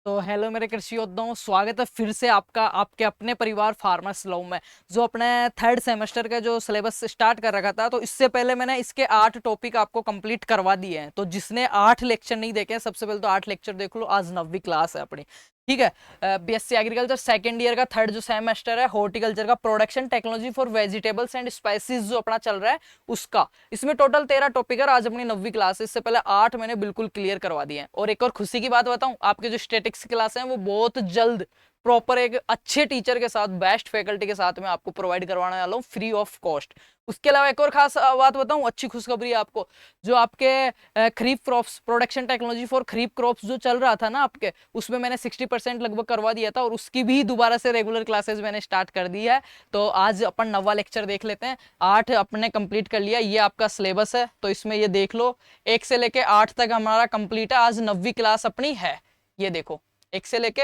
तो हेलो मेरे कृषि योद्धाओं, स्वागत है फिर से आपका आपके अपने परिवार फार्मर्स लव में। जो अपने थर्ड सेमेस्टर का जो सिलेबस स्टार्ट कर रखा था, तो इससे पहले मैंने इसके 8 टॉपिक आपको कंप्लीट करवा दिए हैं। तो जिसने 8 लेक्चर नहीं देखे हैं, सबसे पहले तो 8 लेक्चर देख लो। आज 9वीं क्लास है अपनी, ठीक है। बीएससी एग्रीकल्चर सेकंड ईयर का थर्ड जो सेमेस्टर है, हॉर्टिकल्चर का production technology for vegetables and spices जो अपना चल रहा है उसका। इसमें टोटल 13 टॉपिक है। आज अपनी 9वीं क्लास है, इससे पहले 8 मैंने बिल्कुल क्लियर करवा दिए हैं। और एक और खुशी की बात बताऊं, आपके जो स्टैटिक्स क्लास है वो बहुत जल्द प्रॉपर एक अच्छे टीचर के साथ, बेस्ट फैकल्टी के साथ में आपको प्रोवाइड करवाने वाला हूँ फ्री ऑफ कॉस्ट। उसके अलावा एक और खास बात बताऊं, अच्छी खुशखबरी है आपको। जो आपके kharif crops production technology for kharif crops जो चल रहा था ना आपके, उसमें मैंने 60% लगभग करवा दिया था, और उसकी भी दोबारा से रेगुलर क्लासेस मैंने स्टार्ट कर दी है। तो आज अपन 9वां लेक्चर देख लेते हैं। 8 अपने कंप्लीट कर लिया, ये आपका सिलेबस है। तो इसमें ये देख लो, 1 से लेके 8 तक हमारा कंप्लीट है। आज 9वीं क्लास अपनी है। ये देखो, 1 से लेके,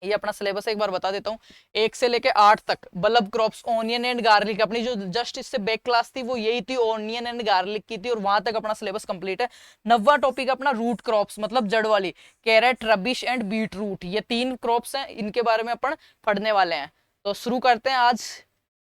ये अपना सिलेबस एक बार बता देता हूँ। 1 से लेके 8 तक bulb crops, onion and garlic, अपनी जो जस्ट इससे बैक क्लास थी वो यही थी, ऑनियन एंड गार्लिक की थी, और वहां तक अपना सिलेबस कंप्लीट है। 9वां टॉपिक अपना रूट क्रॉप्स, मतलब जड़ वाली, carrot, radish and beet root. ये 3 क्रॉप्स हैं, इनके बारे में अपन पढ़ने वाले हैं। तो शुरू करते हैं आज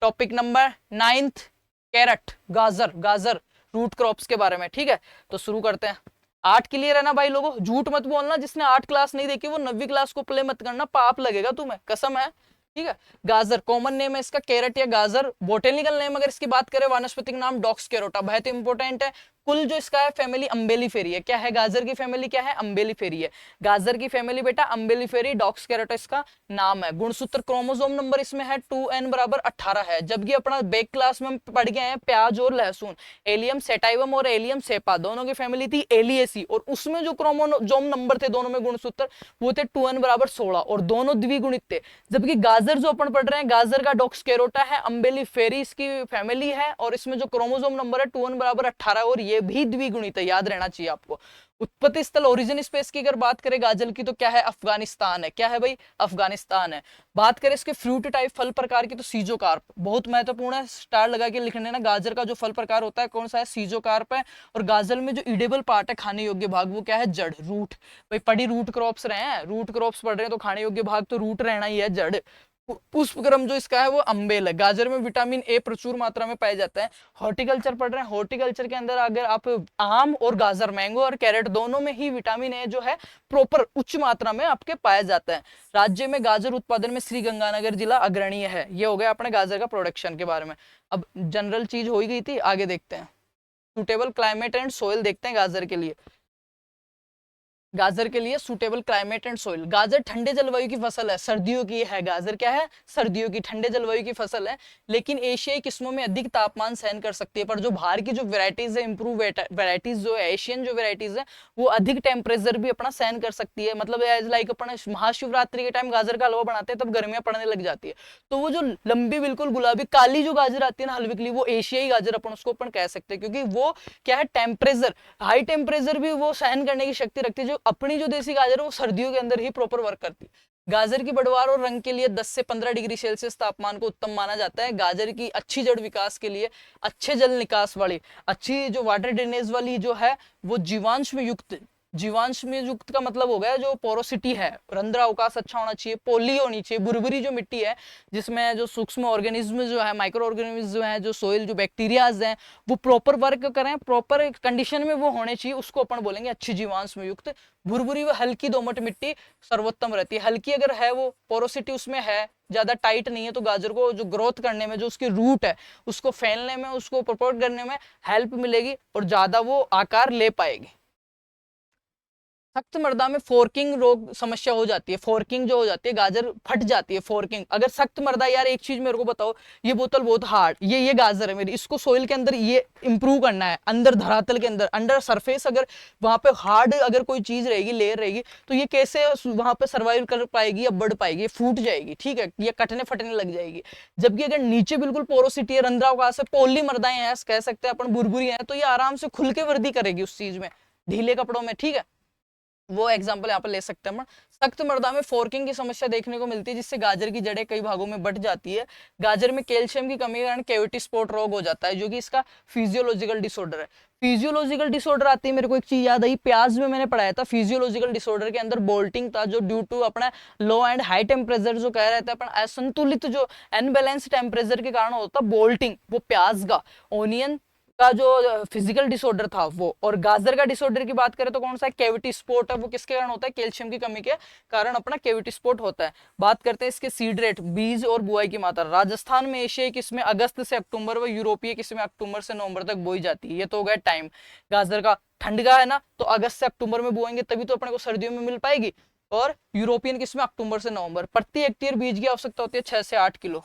टॉपिक नंबर 9th, कैरेट, गाजर। गाजर रूट क्रॉप्स के बारे में, ठीक है। तो शुरू करते हैं। 8 क्लियर है ना भाई लोगों? झूठ मत बोलना, जिसने 8 क्लास नहीं देखी वो 9वीं क्लास को प्ले मत करना, पाप लगेगा तुम्हें, कसम है, ठीक है। गाजर कॉमन नेम है इसका, कैरेट या गाजर। बोटेनिकल नेम अगर इसकी बात करें, वानस्पतिक नाम डॉक्स कैरोटा, बहुत इंपॉर्टेंट है। कुल जो इसका है फैमिली अम्बेलिफेरी है। क्या है गाजर की फैमिली? क्या है? अम्बेलिफेरी है। गाजर की फैमिली बेटा अम्बेलिफेरी, डॉक्स कैरोटा इसका नाम है। गुणसूत्र क्रोमोसोम नंबर इसमें है 2n बराबर 18 है। जबकि अपना बेक क्लास में हम पढ़ गए हैं प्याज और लहसुन, एलियम सेटाइवम और एलियम सेपा, दोनों की फैमिली थी एलिएसी, और उसमें जो क्रोमोसोम नंबर थे दोनों में गुणसूत्र, वो थे 2n बराबर 16, और दोनों द्विगुणित थे। जबकि गाजर जो अपन पढ़ रहे हैं, गाजर का डॉक्स कैरोटा है, अम्बेलिफेरी इसकी फैमिली है, और इसमें जो क्रोमोसोम नंबर है 2n बराबर 18, और ये भी द्विगुणित है, याद रहना चाहिए आपको। उत्पत्ति स्थल, ओरिजिन स्पेस की अगर बात करें गाजर की, तो क्या है? अफगानिस्तान है। क्या है भाई? अफगानिस्तान है। बात करें इसके फ्रूट टाइप, फल प्रकार की, तो सीजोकार्प बहुत महत्वपूर्ण है, स्टार लगा के लिखने ना। गाजर का जो फल प्रकार होता है कौन सा है? सीजोकार्प है। और गाजर में जो इडेबल पार्ट है, खाने योग्य भाग, वो क्या है? जड़, रूट। भाई पढ़ी रूट क्रॉप्स रहे हैं, रूट क्रॉप्स पढ़ रहे हैं, तो खाने योग्य भाग तो रूट रहना ही है, जड़। पुष्पक्रम जो इसका है वो अम्बेल है। गाजर में विटामिन ए प्रचुर मात्रा में पाया जाता है। हॉर्टिकल्चर पढ़ रहे हैं, हॉर्टिकल्चर के अंदर अगर आप आम और गाजर, मैंगो और कैरेट, दोनों में ही विटामिन ए जो है प्रॉपर उच्च मात्रा में आपके पाया जाता है। राज्य में गाजर उत्पादन में श्री गंगानगर जिला अग्रणीय है। ये हो गया अपने गाजर का प्रोडक्शन के बारे में। अब जनरल चीज हो ही गई थी, आगे देखते हैं। सुटेबल क्लाइमेट एंड सोइल देखते हैं गाजर के लिए। गाजर के लिए सुटेबल क्लाइमेट एंड सोइल। गाजर ठंडे जलवायु की फसल है, सर्दियों की है। गाजर क्या है? सर्दियों की, ठंडे जलवायु की फसल है। लेकिन एशियाई किस्मों में अधिक तापमान सहन कर सकती है। पर जो बाहर की जो वेराइटीज है, इंप्रूव वेराइटीज जो है, एशियन जो वेराइटीज है, वो अधिक टेम्परेचर भी अपना सहन कर सकती है। मतलब एज लाइक अपन महाशिवरात्रि के टाइम गाजर का हलवा बनाते हैं, तब गर्मियां पड़ने लग जाती है, तो वो जो लंबी बिल्कुल गुलाबी काली जो गाजर आती है ना, हल्की, वो एशियाई गाजर अपन उसको अपन कह सकते हैं। क्योंकि वो क्या है? टेम्परेचर, हाई टेम्परेचर भी वो सहन करने की शक्ति रखती है। जो अपनी जो देसी गाजर है वो सर्दियों के अंदर ही प्रॉपर वर्क करती है। गाजर की बढ़वार और रंग के लिए 10 से 15 डिग्री सेल्सियस तापमान को उत्तम माना जाता है। गाजर की अच्छी जड़ विकास के लिए अच्छे जल निकास वाली, अच्छी जो वाटर ड्रेनेज वाली जो है, वो जीवांश में युक्त, जीवांश में युक्त का मतलब हो गया जो पोरोसिटी है, रंध्र अवकाश अच्छा होना चाहिए, पोली होनी चाहिए। बुरबुरी जो मिट्टी है, जिसमें जो सूक्ष्म ऑर्गेनिज्म जो है, माइक्रो ऑर्गेनिज्म जो है, जो सोइल जो बैक्टीरियाज हैं, वो प्रॉपर वर्क करें, प्रॉपर कंडीशन में वो होने चाहिए, उसको अपन बोलेंगे अच्छी जीवांश में युक्त। बुरबुरी व हल्की दोमट मिट्टी सर्वोत्तम रहती है। हल्की अगर है, वो पोरोसिटी उसमें है, ज्यादा टाइट नहीं है, तो गाजर को जो ग्रोथ करने में, जो उसकी रूट है, उसको फैलने में, उसको प्रपोर्ट करने में हेल्प मिलेगी, और ज्यादा वो आकार ले पाएगी। सख्त मृदा में फोर्किंग रोग समस्या हो जाती है। फोर्किंग जो हो जाती है, गाजर फट जाती है, फोर्किंग। अगर सख्त मृदा, यार एक चीज मेरे को बताओ, ये बोतल बहुत हार्ड, ये गाजर है मेरी, इसको सोइल के अंदर ये इंप्रूव करना है, अंदर धरातल के अंदर, अंडर सरफेस अगर वहां पे हार्ड अगर कोई चीज रहेगी, लेयर रहेगी, तो ये कैसे वहां पे सर्वाइव कर पाएगी या बढ़ पाएगी? फूट जाएगी, ठीक है, ये कटने फटने लग जाएगी। जबकि अगर नीचे बिल्कुल पोरोसिटी है, रंध्रावकाश है, पोली मृदाएं हैं, कह सकते हैं अपन, बुरबुरी है, तो ये आराम से खुल के वृद्धि करेगी उस चीज में, ढीले कपड़ों में, ठीक है। वो एग्जाम्पल यहाँ पर ले सकते हैं। सख्त मृदा में फोर्किंग की समस्या देखने को मिलती है, जिससे गाजर की जड़ें कई भागों में बट जाती है। गाजर में कैल्शियम की कमी के कारण कैविटी स्पॉट रोग हो जाता है, जो कि इसका फिजियोलॉजिकल डिसऑर्डर है। फिजियोलॉजिकल डिसऑर्डर आती है, मेरे को एक चीज याद आई, प्याज में मैंने पढ़ाया था फिजियोलॉजिकल डिसऑर्डर के अंदर बोल्टिंग था, जो ड्यू टू अपना लो एंड हाई टेम्परेचर जो कह रहे थे अपन, असंतुलित जो अनबैलेंस टेम्परेचर के कारण होता बोल्टिंग, वो प्याज का, ओनियन का जो फिजिकल डिसऑर्डर था वो। और गाजर का डिसऑर्डर की बात करें तो कौन सा है, कैविटी स्पॉट है, वो किसके कारण होता है, कैल्शियम की कमी के कारण अपना कैविटी स्पॉट होता है। बात करते हैं इसके सीड रेट, बीज और बुआई की मात्रा। राजस्थान में एशियाई किस्में अगस्त से अक्टूबर व यूरोपीय किस्में अक्टूबर से नवंबर तक बोई जाती है। ये तो हो गया टाइम गाजर का। ठंड का है ना, तो अगस्त से अक्टूबर में बोएंगे तभी तो अपने को सर्दियों में मिल पाएगी। और यूरोपियन किस्में अक्टूबर से नवंबर। प्रति हेक्टेयर बीज की आवश्यकता होती है 6 से 8 किलो,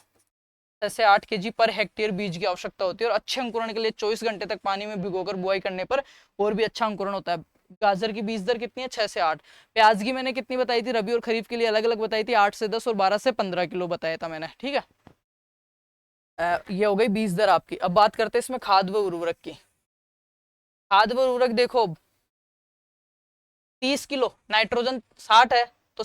6 से 8 केजी पर हेक्टेयर बीज की आवश्यकता होती है। और अच्छे अंकुरण के लिए 24 घंटे तक पानी में भिगोकर बुआई करने पर और भी अच्छा अंकुरण होता है। गाजर की बीज दर कितनी है, 6 से 8। प्याज की मैंने कितनी बताई थी, रबी और खरीफ के लिए अलग अलग बताई थी, 8 से 10 और 12 से 15 किलो बताया था मैंने, ठीक है। ये हो गई बीज दर आपकी। अब बात करते हैं इसमें खाद व उर्वरक की। खाद व उर्वरक देखो, 30 किलो, नाइट्रोजन 60 है, तो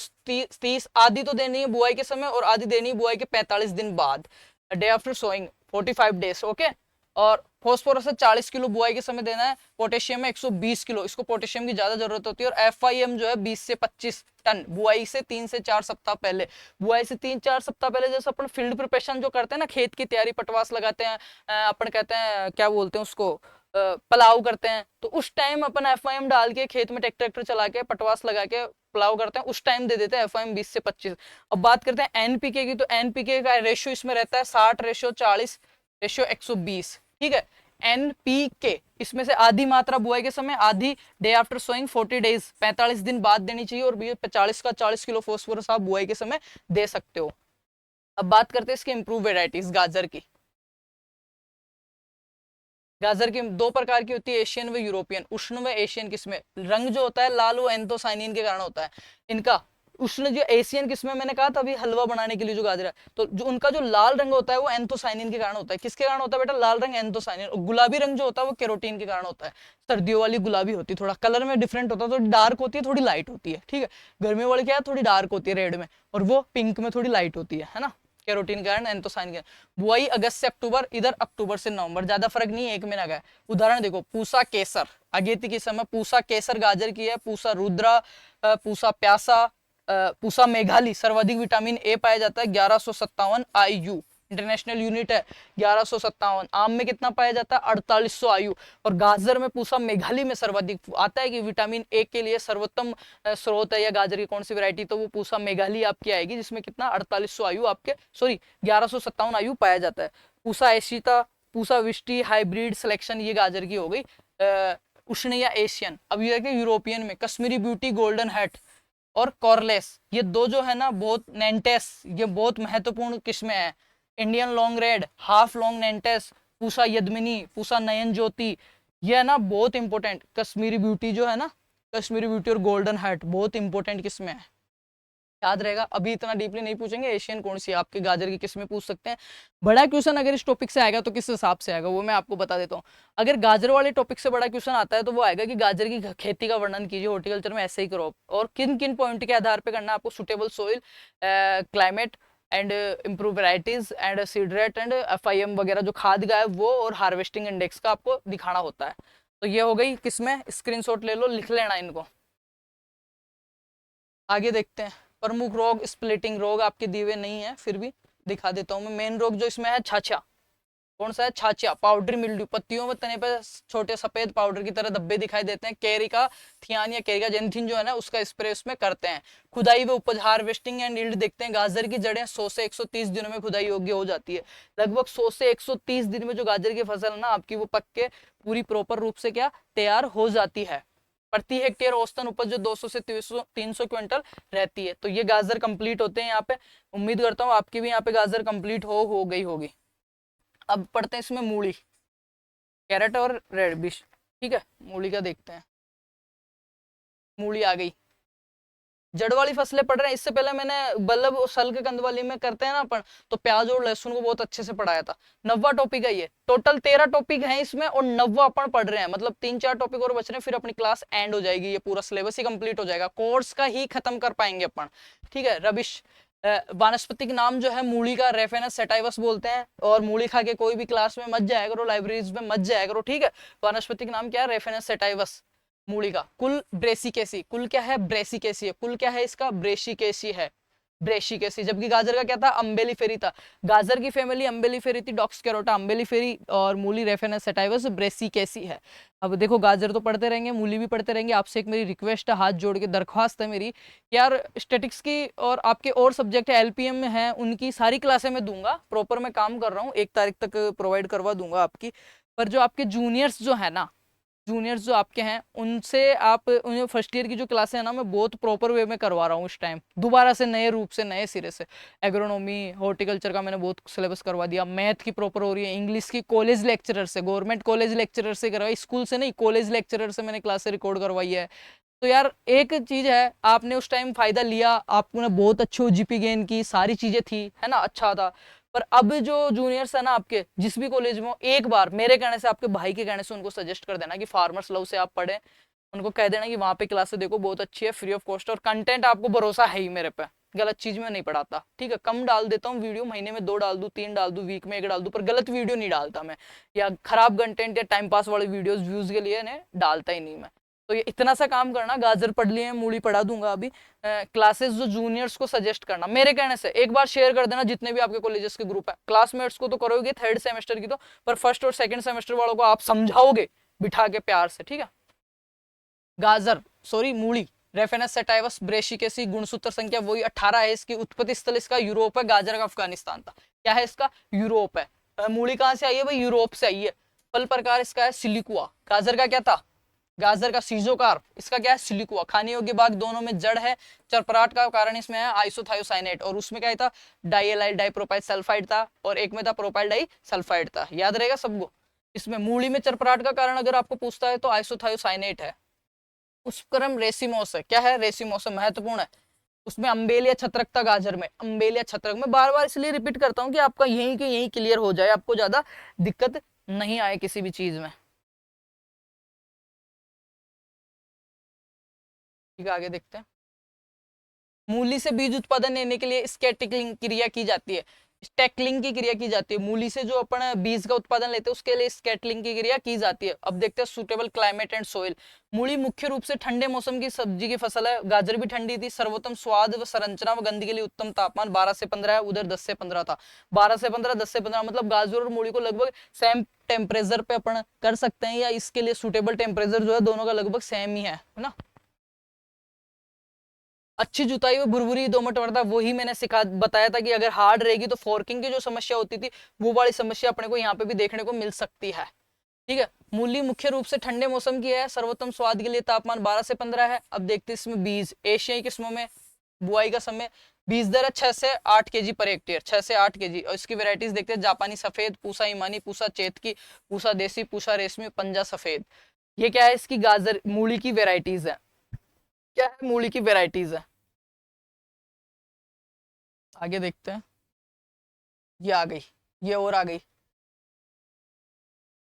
30 आधी तो देनी है बुआई के समय और आधी देनी है बुआई के 45 दिन बाद, day after sowing 45 days, okay. और फॉस्फोरस 40 किलो बुआई के समय देना है। पोटेशियम में 120 किलो, इसको पोटेशियम की ज्यादा जरूरत होती है। और FIM जो है 20 से 25 टन बुआई से 3 से 4 सप्ताह पहले। बुआई से 3-4 सप्ताह पहले जैसे अपन फील्ड प्रिपरेशन जो करते हैं ना, खेत की तैयारी, पटवास लगाते हैं, अपन कहते हैं क्या बोलते हैं उसको, पलाव करते हैं, तो उस टाइम अपन FIM डाल के खेत में ट्रैक्टर चला के पटवास लगा के प्लाव करते हैं, उस टाइम दे देते हैं FIM 20 से 25। अब बात करते हैं NPK की, तो NPK का रेशियो इसमें रहता है 60:40:120, ठीक है। NPK इसमें से आधी मात्रा बुआई के समय, आधी डे आफ्टर सोइंग 40 डेज 45 दिन बाद देनी चाहिए। और 40 का 40 किलो फॉस्फोरस आप बुआई के समय दे सकते हो। अब बात करते हैं इसके इंप्रूव वेराइटीज गाजर की। गाजर की दो प्रकार की होती है, एशियन व यूरोपियन। उष्ण व एशियन किस्में, रंग जो होता है लाल वो एंथोसाइनिन के कारण होता है इनका। उष्ण जो एशियन किस्में मैंने कहा था अभी हलवा बनाने के लिए जो गाजर है, तो जो उनका जो लाल रंग होता है वो एंथोसाइनिन के कारण होता है। किसके कारण होता है बेटा, लाल रंग एंथोसाइनिन। और गुलाबी रंग जो होता है वो कैरोटीन के कारण होता है। सर्दियों वाली गुलाबी होती है, थोड़ा कलर में डिफरेंट होता है, थोड़ी डार्क होती है, थोड़ी लाइट होती है, ठीक है। गर्मी वाली क्या है, थोड़ी डार्क होती है रेड में, और वो पिंक में थोड़ी लाइट होती है ना, कैरोटीन के कारण, एंथोसाइनिन के कारण। बुआई अगस्त से अक्टूबर, इधर अक्टूबर से नवंबर, ज्यादा फर्क नहीं है, एक महीना का है। उदाहरण देखो, पूसा केसर, अगेती के समय पूसा केसर गाजर की है, पूसा रुद्रा, पूसा प्यासा, पूसा मेघाली। सर्वाधिक विटामिन ए पाया जाता है, 1157 IU इंटरनेशनल यूनिट है, 1157। आम में कितना पाया जाता है, 4800 IU। और गाजर में पूसा मेघाली में सर्वाधिक आता है कि विटामिन ए के लिए सर्वोत्तम स्रोत है या गाजर की कौन सी वैरायटी, तो वो पूसा मेघाली आपकी आएगी, जिसमें कितना 4800 IU आपके, सॉरी 1157 IU पाया जाता है। पूसा एशिता, पूसा विष्टि हाइब्रिड सिलेक्शन, ये गाजर की हो गई उष्ण या एशियन। अब ये है यूरोपियन में कश्मीरी ब्यूटी, गोल्डन हैट और कॉर्लेस, ये दो जो है ना बहुत, नेंटेस, ये बहुत महत्वपूर्ण किस्में हैं। Indian long red, half long Nantes, Pusa यदमिनी, पूसा नयन ज्योति, ये है ना बहुत इंपॉर्टेंट। कश्मीरी ब्यूटी जो है ना, कश्मीरी ब्यूटी और गोल्डन हार्ट बहुत इंपॉर्टेंट किस्में हैं, याद रहेगा। अभी इतना डीपली नहीं पूछेंगे, एशियन कौन सी आपके गाजर की किस्में पूछ सकते हैं। बड़ा क्वेश्चन अगर इस टॉपिक से आएगा तो किस हिसाब से आएगा वो मैं आपको बता देता हूँ। अगर गाजर वाले टॉपिक से बड़ा क्वेश्चन आता है तो वो आएगा कि गाजर की खेती का वर्णन कीजिए हॉर्टिकल्चर में ऐसे ही क्रॉप, और किन किन पॉइंट के आधार पर करना है आपको, suitable soil, climate and improve varieties and seed rate and FIM वगैरह जो खाद का है वो, और हार्वेस्टिंग इंडेक्स का आपको दिखाना होता है। तो ये हो गई किसमें, स्क्रीनशॉट ले लो, लिख लेना इनको। आगे देखते हैं, प्रमुख रोग, स्प्लिटिंग रोग आपके दिए हुए नहीं है, फिर भी दिखा देता हूं मैं। मेन रोग जो इसमें है छाछा, कौन सा है, छाछा, पाउडरी मिल्ड्यू, पत्तियों में तने पे छोटे सफेद पाउडर की तरह धब्बे दिखाई देते हैं। कैरिका थियान या कैरिका जेंथिन जो है ना, उसका स्प्रे उसमें करते हैं। खुदाई व उपज, हार्वेस्टिंग एंड यील्ड देखते हैं। गाजर की जड़ें 100 से 130 दिनों में खुदाई योग्य हो जाती है। लगभग 100 से 130 दिन में जो गाजर की फसल है ना आपकी, वो पक के पूरी प्रॉपर रूप से क्या तैयार हो जाती है। प्रति हेक्टेयर औसतन उपज जो 200 से 300 क्विंटल रहती है। तो ये गाजर कंप्लीट होते हैं यहाँ पे। उम्मीद करता हूँ आपकी भी यहाँ पे गाजर कंप्लीट हो गई होगी। अब पढ़ते हैं इसमें मूली, कैरेट और रेड बिश, ठीक है। मूली का देखते हैं, मूली आ गई। जड़ वाली फसलें पढ़ रहे हैं, इससे पहले मैंने बल्लभ और सल के कंद वाली में करते हैं ना अपन, तो प्याज और लहसुन को बहुत अच्छे से पढ़ाया था। 9वां टॉपिक है ये, टोटल 13 टॉपिक है इसमें और 9वां अपन पढ़ रहे हैं, मतलब 3-4 टॉपिक और बच रहे हैं, फिर अपनी क्लास एंड हो जाएगी, ये पूरा सिलेबस ही कंप्लीट हो जाएगा, कोर्स का ही खत्म कर पाएंगे अपन, ठीक है। रबिश वानस्पतिक नाम जो है मूली का रेफेनस सेटाइवस बोलते हैं। और मूली खा के कोई भी क्लास में मत जाया करो, लाइब्रेरीज में मत जाया करो, ठीक है। वानस्पतिक नाम क्या है? रेफेनस सेटाइवस मूली का। कुल ब्रेसिकेसी, कुल क्या है? ब्रेसिकेसी है। कुल क्या है इसका? ब्रेसिकेसी है, ब्रेसिकेसी। जबकि गाजर का क्या था? अम्बेलिफेरी था। गाजर की फैमिली अम्बेलिफेरी थी, डॉक्सकेरोटा अम्बेलिफेरी, और मूली रेफेनस सेटाइवस ब्रेसिकेसी है। अब देखो गाजर तो पढ़ते रहेंगे, मूली भी पढ़ते रहेंगे। आपसे एक मेरी रिक्वेस्ट है, हाथ जोड़ के दरख्वास्त है मेरी, यार स्टैटिक्स की और आपके और सब्जेक्ट है एलपीएम में है, उनकी सारी क्लासें मैं दूंगा, प्रॉपर मैं काम कर रहा हूँ, 1 तारीख तक प्रोवाइड करवा दूंगा आपकी। पर जो आपके जूनियर्स जो है ना, जूनियर्स जो आपके हैं, उनसे आप उन्हें फर्स्ट ईयर की जो क्लासें हैं ना, मैं बहुत प्रॉपर वे में करवा रहा हूँ इस टाइम, दोबारा से नए रूप से, नए सिरे से। एग्रोनॉमी, हॉर्टिकल्चर का मैंने बहुत सिलेबस करवा दिया, मैथ की प्रॉपर हो रही है, इंग्लिश की कॉलेज लेक्चरर से, गवर्नमेंट कॉलेज लेक्चरर से करवाई, स्कूल से नहीं, कॉलेज लेक्चरर से मैंने क्लासें रिकॉर्ड करवाई है। तो यार एक चीज है, आपने उस टाइम फायदा लिया, आपने बहुत अच्छी ओजीपी गेन की, सारी चीजें थी, है ना, अच्छा था। पर अब जो जूनियर्स है ना आपके, जिस भी कॉलेज में हो, एक बार मेरे कहने से, आपके भाई के कहने से उनको सजेस्ट कर देना कि फार्मर्स लव से आप पढ़ें। उनको कह देना कि वहां पे क्लासेस देखो बहुत अच्छी है, फ्री ऑफ कॉस्ट, और कंटेंट आपको भरोसा है ही मेरे पे, गलत चीज में नहीं पढ़ाता, ठीक है। कम डाल देता हूँ वीडियो, महीने में 2 डाल दूं, 3 डाल दूं, वीक में 1 डाल दूं, पर गलत वीडियो नहीं डालता मैं, या खराब कंटेंट या टाइम पास वाले वीडियोस व्यूज के लिए ने डालता ही नहीं मैं। तो ये इतना सा काम करना, गाजर पढ़ लिए, मूली पढ़ा दूंगा अभी, क्लासेस जो जूनियर्स को सजेस्ट करना मेरे कहने से, एक बार शेयर कर देना जितने भी आपके कॉलेजेस के ग्रुप है। क्लासमेट्स को तो करोगे 3rd सेमेस्टर की तो, पर 1st और 2nd सेमेस्टर वालों को आप समझाओगे बिठा के प्यार से, ठीक है। गाजर, सॉरी मूली, रेफेनस सेटाइवस ब्रेशिकेसी, गुणसूत्र संख्या वही 18 है। इसकी उत्पत्ति स्थल इसका यूरोप है, गाजर का अफगानिस्तान था। क्या है इसका? यूरोप है। मूली कहां से आई है भाई? यूरोप से आई है। फल प्रकार इसका है सिलिकुआ। गाजर का क्या था? गाजर का सीजोकार, इसका क्या है? सिलिकुआ। खाने योग्य भाग दोनों में जड़ है। चरपराट का कारण इसमें है आइसोथायोसाइनेट, और उसमें क्या था? डाइएलाइल डाइप्रोपाइल सल्फाइड था, और एक में था प्रोपाइल डाई सल्फाइड था। याद रहेगा सबको। इसमें मूली में चरपराट का कारण अगर आपको पूछता है तो आइसोथायोसाइनेट है। उपक्रम रेसिमोस है। क्या है? रेसिमोस है, महत्वपूर्ण है। उसमें अम्बेलिया छत्रक था गाजर में, अम्बेलिया छत्रक में। बार बार इसलिए रिपीट करता हूं कि आपका यहीं के यहीं क्लियर हो जाए, आपको ज्यादा दिक्कत नहीं आए किसी भी चीज में। ठीक है, आगे देखते हैं। मूली से बीज उत्पादन लेने के लिए स्कैटलिंग क्रिया की जाती है, स्टैकलिंग की क्रिया की जाती है। मूली से जो अपन बीज का उत्पादन लेते हैं उसके लिए स्कैटलिंग की क्रिया की जाती है। अब देखते हैं सुटेबल क्लाइमेट एंड सोइल। मूली मुख्य रूप से ठंडे मौसम की सब्जी की फसल है। गाजर भी ठंडी थी। सर्वोत्तम स्वाद व संरचना व गंध के लिए उत्तम तापमान 12 से 15 है, उधर 10 से 15 था। 12 से 15, 10 से 15, मतलब गाजर और मूली को लगभग सेम टेम्परेचर पे अपन कर सकते हैं, या इसके लिए सुटेबल टेम्परेचर जो है दोनों का लगभग सेम ही है ना। अच्छी जुताई में भुरभुरी दोमट मृदा, वही मैंने सिखा बताया था कि अगर हार्ड रहेगी तो फोर्किंग की जो समस्या होती थी, वो वाली समस्या अपने को यहाँ पे भी देखने को मिल सकती है, ठीक है। मूली मुख्य रूप से ठंडे मौसम की है। सर्वोत्तम स्वाद के लिए तापमान 12 से 15 है। अब देखते हैं इसमें बीज। एशियाई किस्मों में बुआई का समय, बीज दर 6 से 8 केजी पर हेक्टेयर, 6 से 8 केजी। और इसकी वेराइटीज देखते हैं। जापानी सफेद, पूसा ईमानी, पूसा चेतकी, पूसा देसी, पूसा रेशमी, पंजा सफेद। ये क्या है? इसकी गाजर मूली की वेराइटीज है। क्या है? मूली की वेराइटीज है। आगे देखते हैं। ये आ गई, ये और आ गई।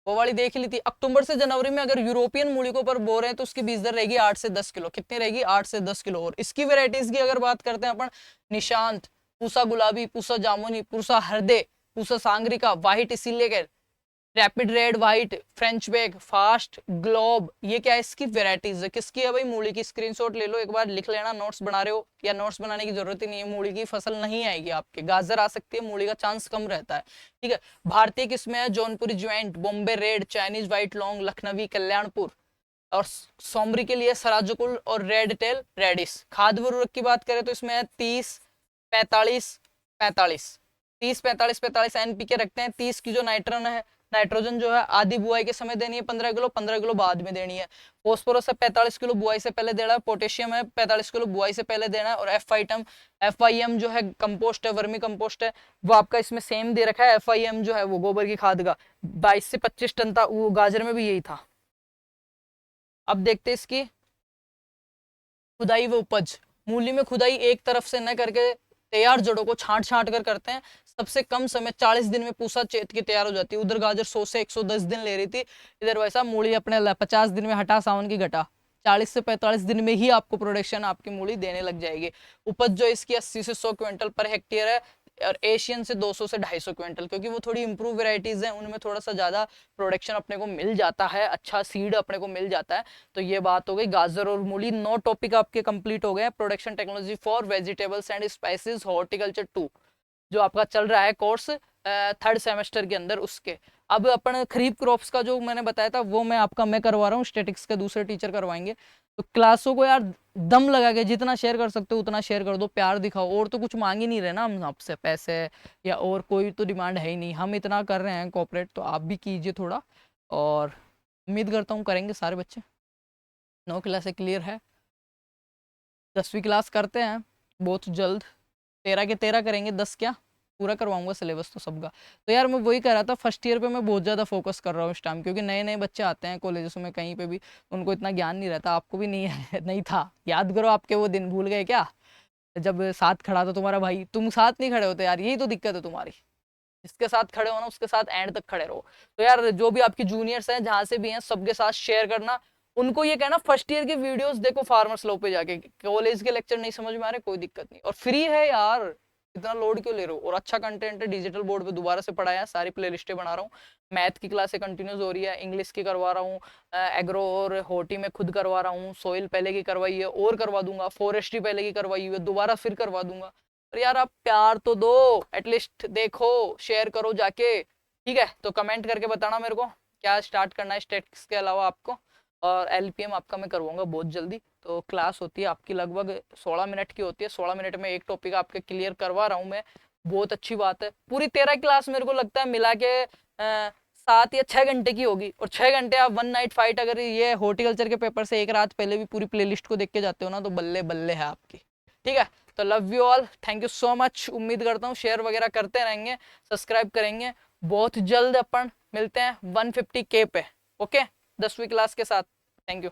वो वाली देख ली थी। अक्टूबर से जनवरी में अगर यूरोपियन मूली को ऊपर बो रहे हैं तो उसकी बीज दर रहेगी 8 से 10 किलो। कितनी रहेगी? 8 से 10 किलो। और इसकी वेराइटीज की अगर बात करते हैं अपन, निशांत, पूसा गुलाबी, पूसा जामुनी, पूसा हरदे, पूसा सांगरिका, व्हाइट इसीलिए rapid red, white, French bag, fast, globe, ये क्या है? इसकी वेराइटीज है। किसकी है भाई? मूली की। स्क्रीनशॉट ले लो, एक बार लिख लेना। नोट्स बना रहे हो या नोट्स बनाने की जरूरत ही नहीं है, मूली की फसल नहीं आएगी आपके। गाजर आ सकती है, मूली का चांस कम रहता है, ठीक है। भारतीय किस्में है Jaunpuri joint, Bombay red, Chinese white long, Lakhnavi, Kalyanpur. और सोमरी के लिए सराजुकुल और रेड टेल रेडिस। खाद उर्वरक की बात करें तो इसमें है 30, 45, 45, 30, 45, 45 एनपीके रखते हैं। 30 की जो नाइट्रोजन जो है आधी बुआई के समय देनी है 15 किलो, 15 किलो बाद में देनी है। फॉस्फोरस है 45 किलो बुआई से पहले देना है। पोटेशियम है 45 किलो बुआई से पहले देना है। और एफआईएम जो है कंपोस्ट है, वर्मी कंपोस्ट है, वो आपका इसमें सेम दे रखा है। एफआईएम जो है वो गोबर की खाद का 22 से 25 टन था, वो गाजर में भी यही था। अब देखते हैं इसकी खुदाई व उपज। मूली में खुदाई एक तरफ से न करके तैयार जड़ों को छांट छांट कर करते हैं। सबसे कम समय 40 दिन में पूसा चेत की तैयार हो जाती है। उधर गाजर 100 से 110 दिन ले रही थी, इधर वैसा मूली अपने 50 दिन में हटा सावन की घटा। 40 से 45 दिन में ही आपको प्रोडक्शन आपकी मूली देने लग जाएगी। उपज जो इसकी 80 से 100 क्विंटल पर हेक्टेयर है, और एशियन से 200 से 250 क्विंटल, क्योंकि वो थोड़ी इंप्रूव वेराइटीज हैं, उनमें थोड़ा सा ज्यादा प्रोडक्शन अपने को मिल जाता है, अच्छा सीड अपने को मिल जाता है। तो ये बात हो गई गाजर और मूली। 9 टॉपिक आपके कंप्लीट हो गए। Production technology for vegetables and spices horticulture 2 जो आपका चल रहा है कोर्स थर्ड सेमेस्टर के अंदर, उसके अब अपन खरीफ क्रॉप्स का जो मैंने बताया था वो मैं करवा रहा हूँ, स्टेटिक्स के दूसरे टीचर करवाएंगे। तो क्लासों को यार दम लगा के जितना शेयर कर सकते हो उतना शेयर कर दो, प्यार दिखाओ। और तो कुछ मांग ही नहीं रहे ना हम आपसे पैसे, या और कोई तो डिमांड है ही नहीं, हम इतना कर रहे हैं कोऑपरेट, तो आप भी कीजिए थोड़ा। और उम्मीद करता हूँ करेंगे सारे बच्चे। 9 क्लासें क्लियर है, 10वीं क्लास करते हैं बहुत जल्द, 13 के 13 करेंगे, 10 क्या पूरा करवाऊंगा सिलेबस तो सबका। तो यार मैं वही कह रहा था, फर्स्ट ईयर पे मैं बहुत ज़्यादा फोकस कर रहा हूँ इस टाइम, क्योंकि नए नए बच्चे आते हैं कॉलेजेस में कहीं पे भी, उनको इतना ज्ञान नहीं रहता। आपको भी नहीं है नहीं था, याद करो आपके वो दिन, भूल गए क्या जब साथ खड़ा था तुम्हारा भाई? तुम साथ नहीं खड़े होते यार, यही तो दिक्कत है तुम्हारी। जिसके साथ खड़े हो ना उसके साथ एंड तक खड़े रहो। तो यार जो भी आपके जूनियर्स हैं जहां से भी हैं सबके साथ शेयर करना, उनको ये कहना फर्स्ट ईयर के वीडियोस देखो फार्मर्स लॉ पे जाके, कॉलेज के लेक्चर नहीं समझ में आ रहे कोई दिक्कत नहीं, और फ्री है यार, इतना लोड क्यों ले रहे हो? और अच्छा कंटेंट है, डिजिटल बोर्ड पे दोबारा से पढ़ाया, सारी प्लेलिस्टें बना रहा हूँ। मैथ की क्लासें कंटिन्यूस हो रही है, इंग्लिश की करवा रहा हूँ, एग्रो और होटी में खुद करवा रहा हूँ, सोइल पहले की करवाई है और करवा दूंगा, फॉरेस्ट्री पहले की करवाई हुई है दोबारा फिर करवा दूंगा। और यार आप प्यार तो दो, एटलीस्ट देखो, शेयर करो जाके, ठीक है? तो कमेंट करके बताना मेरे को क्या स्टार्ट करना है स्टैटिस्टिक्स के अलावा आपको। और एलपीएम आपका मैं करवाऊंगा बहुत जल्दी। तो क्लास होती है आपकी लगभग 16 मिनट की होती है, 16 मिनट में एक टॉपिक आपके क्लियर करवा रहा हूँ मैं, बहुत अच्छी बात है। पूरी 13 क्लास मेरे को लगता है मिला के 7 या 6 घंटे की होगी, और 6 घंटे आप वन नाइट फाइट अगर ये हॉर्टिकल्चर के पेपर से एक रात पहले भी पूरी प्लेलिस्ट को देख के जाते हो ना, तो बल्ले बल्ले है आपकी, ठीक है? तो love you all, thank you so much. उम्मीद करता हूँ शेयर वगैरह करते रहेंगे, सब्सक्राइब करेंगे। बहुत जल्द अपन मिलते हैं 150K पे, ओके, 10वीं क्लास के साथ। Thank you.